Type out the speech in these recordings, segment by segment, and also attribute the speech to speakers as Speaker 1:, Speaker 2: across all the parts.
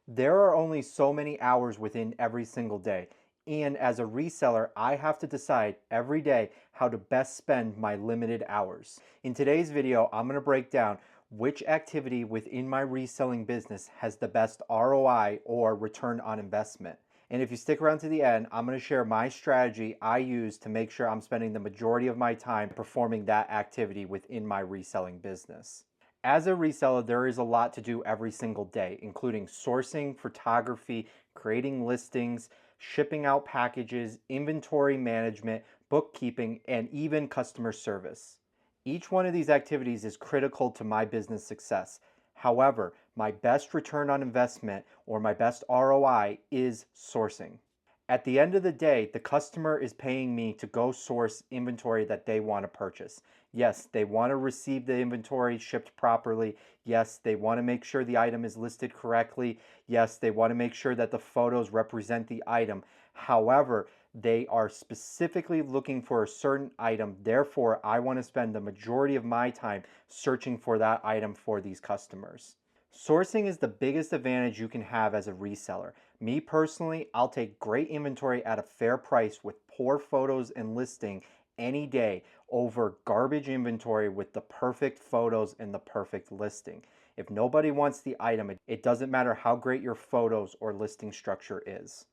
Speaker 1: There are only so many hours within every single day. And as a reseller, I have to decide every day how to best spend my limited hours. In today's video, I'm going to break down which activity within my reselling business has the best ROI or return on investment. And if you stick around to the end, I'm going to share my strategy I use to make sure I'm spending the majority of my time performing that activity within my reselling business. As a reseller, there is a lot to do every single day, including sourcing, photography, creating listings, shipping out packages, inventory management, bookkeeping, and even customer service. Each one of these activities is critical to my business success. However, my best return on investment or my best ROI is sourcing. At the end of the day, the customer is paying me to go source inventory that they want to purchase. Yes, they want to receive the inventory shipped properly. Yes, they want to make sure the item is listed correctly. Yes, they want to make sure that the photos represent the item. However, they are specifically looking for a certain item. Therefore, I want to spend the majority of my time searching for that item for these customers. Sourcing is the biggest advantage you can have as a reseller. Me personally, I'll take great inventory at a fair price with poor photos and listing any day over garbage inventory with the perfect photos and the perfect listing. If nobody wants the item, it doesn't matter how great your photos or listing structure is.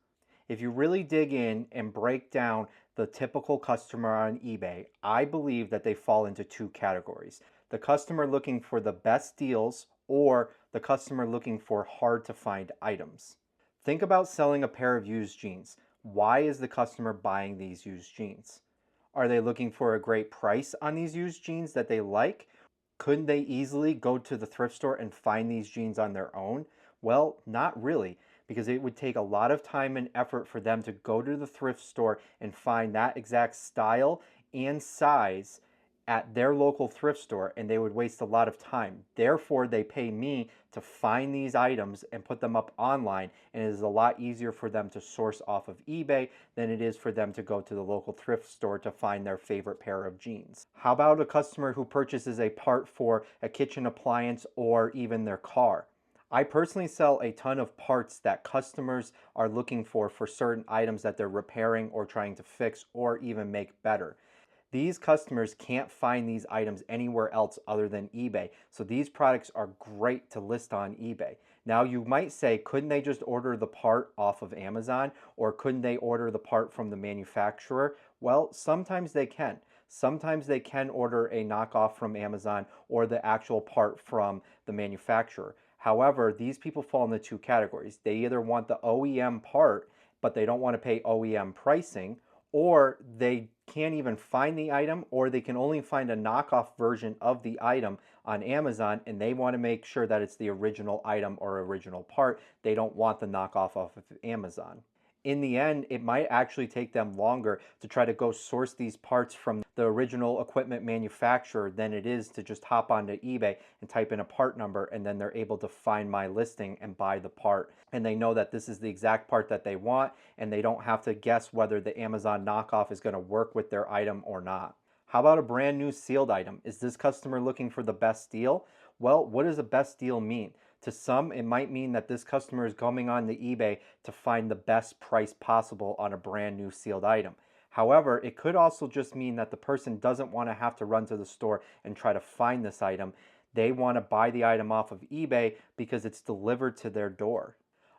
Speaker 1: If you really dig in and break down the typical customer on eBay, I believe that they fall into two categories. The customer looking for the best deals or the customer looking for hard to find items. Think about selling a pair of used jeans. Why is the customer buying these used jeans? Are they looking for a great price on these used jeans that they like? Couldn't they easily go to the thrift store and find these jeans on their own? Well, not really, because it would take a lot of time and effort for them to go to the thrift store and find that exact style and size at their local thrift store, and they would waste a lot of time. Therefore, they pay me to find these items and put them up online, and it is a lot easier for them to source off of eBay than it is for them to go to the local thrift store to find their favorite pair of jeans. How about a customer who purchases a part for a kitchen appliance or even their car? I personally sell a ton of parts that customers are looking for certain items that they're repairing or trying to fix or even make better. These customers can't find these items anywhere else other than eBay, so these products are great to list on eBay. Now you might say, couldn't they just order the part off of Amazon, or couldn't they order the part from the manufacturer? Well, sometimes they can. Sometimes they can order a knockoff from Amazon or the actual part from the manufacturer. However, these people fall into two categories. They either want the OEM part, but they don't want to pay OEM pricing, or they can't even find the item, or they can only find a knockoff version of the item on Amazon, and they want to make sure that it's the original item or original part. They don't want the knockoff off of Amazon. In the end, it might actually take them longer to try to go source these parts from the original equipment manufacturer than it is to just hop onto eBay and type in a part number, and then they're able to find my listing and buy the part. And they know that this is the exact part that they want, and they don't have to guess whether the Amazon knockoff is going to work with their item or not. How about a brand new sealed item? Is this customer looking for the best deal? Well, what does a best deal mean? To some, it might mean that this customer is coming on the eBay to find the best price possible on a brand new sealed item. However, it could also just mean that the person doesn't want to have to run to the store and try to find this item. They want to buy the item off of eBay because it's delivered to their door.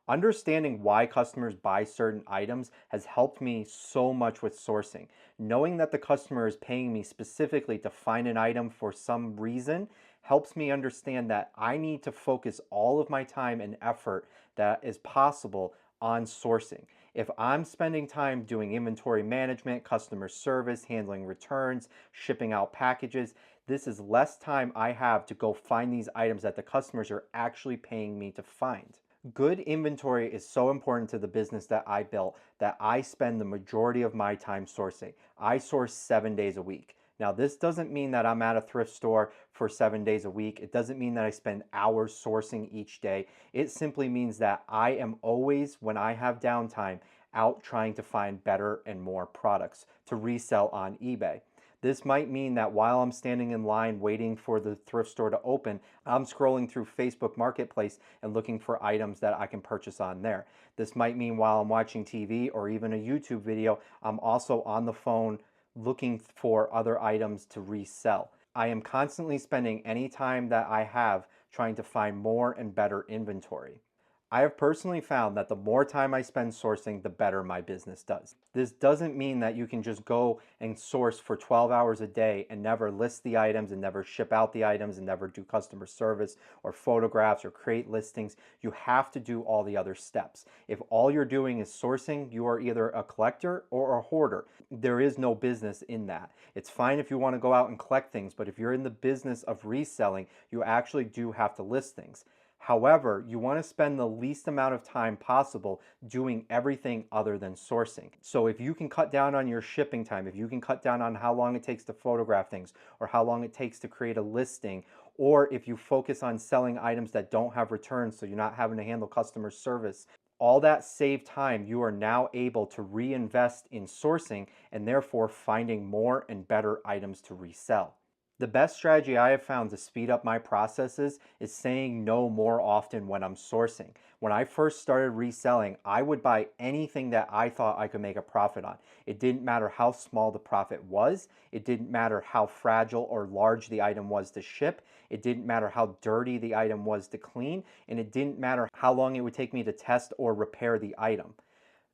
Speaker 1: Understanding why customers buy certain items has helped me so much with sourcing. Knowing that the customer is paying me specifically to find an item for some reason helps me understand that I need to focus all of my time and effort that is possible on sourcing. If I'm spending time doing inventory management, customer service, handling returns, shipping out packages, this is less time I have to go find these items that the customers are actually paying me to find. Good inventory is so important to the business that I built that I spend the majority of my time sourcing. I source 7 days a week. Now, this doesn't mean that I'm at a thrift store for 7 days a week. It doesn't mean that I spend hours sourcing each day. It simply means that I am always, when I have downtime, out trying to find better and more products to resell on eBay. This might mean that while I'm standing in line waiting for the thrift store to open, I'm scrolling through Facebook Marketplace and looking for items that I can purchase on there. This might mean while I'm watching TV or even a YouTube video, I'm also on the phone looking for other items to resell. I am constantly spending any time that I have trying to find more and better inventory. I have personally found that the more time I spend sourcing, the better my business does. This doesn't mean that you can just go and source for 12 hours a day and never list the items and never ship out the items and never do customer service or photographs or create listings. You have to do all the other steps. If all you're doing is sourcing, you are either a collector or a hoarder. There is no business in that. It's fine if you want to go out and collect things, but if you're in the business of reselling, you actually do have to list things. However, you want to spend the least amount of time possible doing everything other than sourcing. So if you can cut down on your shipping time, if you can cut down on how long it takes to photograph things or how long it takes to create a listing, or if you focus on selling items that don't have returns so you're not having to handle customer service, all that saved time you are now able to reinvest in sourcing and therefore finding more and better items to resell. The best strategy I have found to speed up my processes is saying no more often when I'm sourcing. When I first started reselling, I would buy anything that I thought I could make a profit on. It didn't matter how small the profit was. It didn't matter how fragile or large the item was to ship. It didn't matter how dirty the item was to clean. And it didn't matter how long it would take me to test or repair the item.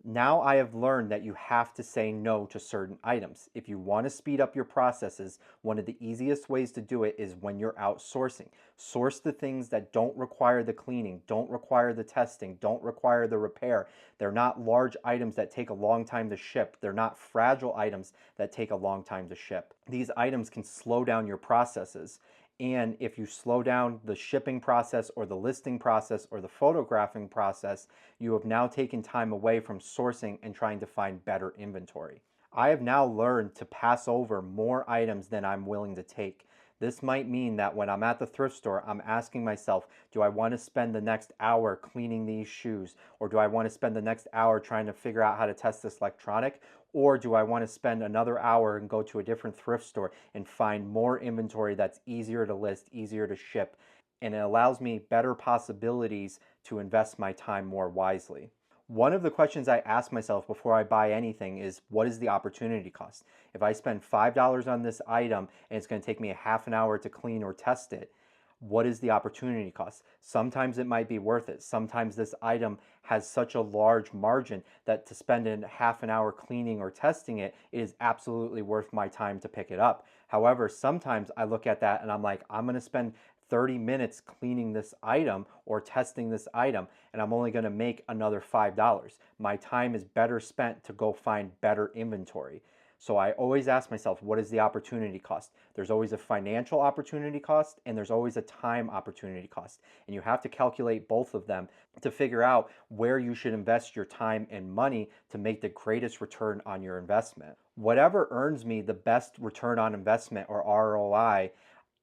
Speaker 1: Now I have learned that you have to say no to certain items. If you want to speed up your processes, one of the easiest ways to do it is when you're outsourcing. Source the things that don't require the cleaning, don't require the testing, don't require the repair. They're not large items that take a long time to ship. They're not fragile items that take a long time to ship. These items can slow down your processes. And if you slow down the shipping process or the listing process or the photographing process, you have now taken time away from sourcing and trying to find better inventory. I have now learned to pass over more items than I'm willing to take. This might mean that when I'm at the thrift store, I'm asking myself, do I want to spend the next hour cleaning these shoes? Or do I want to spend the next hour trying to figure out how to test this electronic? Or do I want to spend another hour and go to a different thrift store and find more inventory that's easier to list, easier to ship, and it allows me better possibilities to invest my time more wisely? One of the questions I ask myself before I buy anything is, what is the opportunity cost? If I spend $5 on this item and it's going to take me a half an hour to clean or test it, what is the opportunity cost? Sometimes it might be worth it. Sometimes this item has such a large margin that to spend a half an hour cleaning or testing it is absolutely worth my time to pick it up. However, sometimes I look at that and I'm like, I'm going to spend 30 minutes cleaning this item or testing this item, and I'm only going to make another $5. My time is better spent to go find better inventory. So I always ask myself, what is the opportunity cost? There's always a financial opportunity cost and there's always a time opportunity cost. And you have to calculate both of them to figure out where you should invest your time and money to make the greatest return on your investment. Whatever earns me the best return on investment or ROI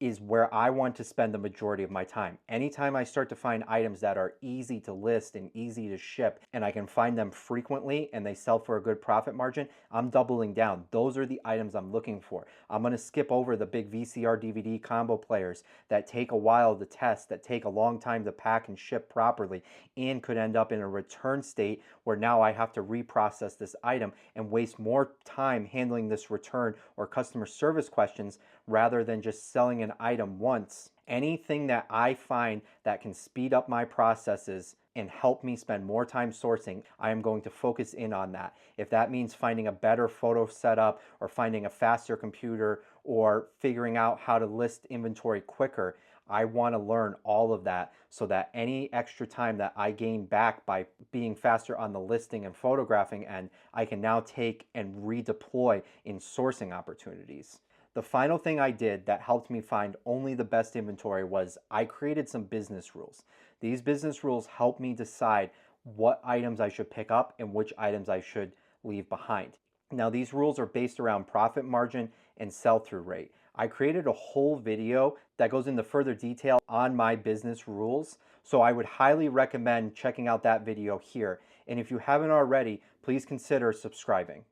Speaker 1: is where I want to spend the majority of my time. Anytime I start to find items that are easy to list and easy to ship, and I can find them frequently and they sell for a good profit margin, I'm doubling down. Those are the items I'm looking for. I'm going to skip over the big VCR DVD combo players that take a while to test, that take a long time to pack and ship properly, and could end up in a return state where now I have to reprocess this item and waste more time handling this return or customer service questions rather than just selling an item once. Anything that I find that can speed up my processes and help me spend more time sourcing, I am going to focus in on that. If that means finding a better photo setup or finding a faster computer or figuring out how to list inventory quicker, I want to learn all of that so that any extra time that I gain back by being faster on the listing and photographing end, I can now take and redeploy in sourcing opportunities. The final thing I did that helped me find only the best inventory was I created some business rules. These business rules help me decide what items I should pick up and which items I should leave behind. Now, these rules are based around profit margin and sell-through rate. I created a whole video that goes into further detail on my business rules, so I would highly recommend checking out that video here. And if you haven't already, please consider subscribing.